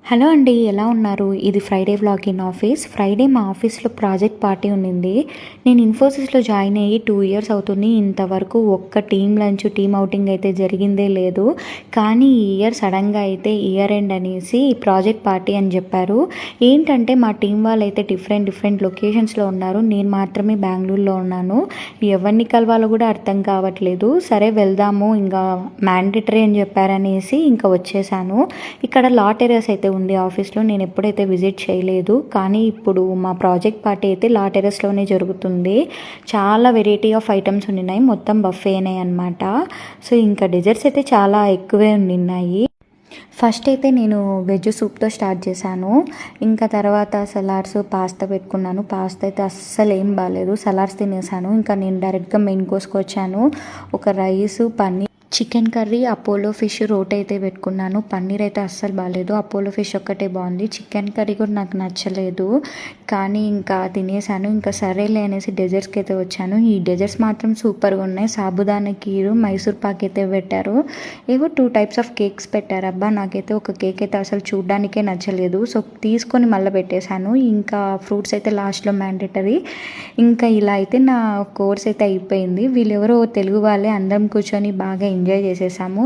Hello అండి, ఎలా ఉన్నారు? ఇది Friday vlog in office. Friday మా ఆఫీస్లో ప్రాజెక్ట్ పార్టీ ఉండింది. నేను ఇన్ఫోసిస్లో జాయిన్ అయ్యి 2 ఇయర్స్ అవుతుంది. ఇంతవరకు ఒక్క టీమ్ లంచ్, టీమ్ అవుటింగ్ అయితే జరిగిందే లేదు. కానీ ఈ ఇయర్ సడన్గా అయితే ఇయర్ ఎండ్ అనేసి ప్రాజెక్ట్ పార్టీ అని చెప్పారు. ఏంటంటే మా టీం వాళ్ళు అయితే డిఫరెంట్ లొకేషన్స్లో ఉన్నారు. నేను మాత్రమే బెంగళూరులో ఉన్నాను. ఎవరిని కలవాలో కూడా అర్థం కావట్లేదు. సరే వెళ్దాము, ఇంకా మ్యాండేటరీ అని చెప్పారనేసి ఇంకా వచ్చేసాను. ఇక్కడ లా టెర్రస్ అయితే ఉంది ఆఫీస్లో. నేను ఎప్పుడైతే విజిట్ చేయలేదు, కానీ ఇప్పుడు మా ప్రాజెక్ట్ పార్టీ అయితే లా టెర్రస్లోనే జరుగుతుంది. చాలా వెరైటీ ఆఫ్ ఐటమ్స్ ఉన్నాయి, మొత్తం బఫేనే అనమాట. సో ఇంకా డెజర్ట్స్ అయితే చాలా ఎక్కువే ఉన్నాయి. ఫస్ట్ అయితే నేను వెజ్ సూప్తో స్టార్ట్ చేశాను. ఇంకా తర్వాత సలాడ్స్, పాస్తా పెట్టుకున్నాను. పాస్తా అయితే అస్సలు ఏం బాగాలేదు. సలాడ్స్ తినేసాను. ఇంకా నేను డైరెక్ట్గా మెయిన్ కోర్స్కి వచ్చాను. ఒక rice, paneer, chicken curry, Apollo fish రోటీ అయితే పెట్టుకున్నాను. పన్నీర్ అయితే అస్సలు బాగాలేదు. అపోలో ఫిష్ ఒక్కటే బాగుంది. చికెన్ కర్రీ కూడా నాకు నచ్చలేదు, కానీ ఇంకా తినేసాను. ఇంకా సరేలే అనేసి డెజర్ట్స్కి అయితే వచ్చాను. ఈ డెజర్ట్స్ మాత్రం సూపర్గా ఉన్నాయి. సాబుదానా కీరు, మైసూర్ పాక్ అయితే పెట్టారు. ఏవో 2 టైప్స్ ఆఫ్ కేక్స్ పెట్టారు. అబ్బా, నాకైతే ఒక కేక్ అయితే అసలు చూడ్డానికే నచ్చలేదు. సో తీసుకొని మళ్ళీ పెట్టేశాను. ఇంకా ఫ్రూట్స్ అయితే లాస్ట్లో మ్యాండేటరీ. ఇంకా ఇలా అయితే నా కోర్స్ అయితే అయిపోయింది. వీళ్ళెవరో తెలుగు వాళ్ళే, అందరం కూర్చొని బాగా ఎంజాయ్ చేసేసాము.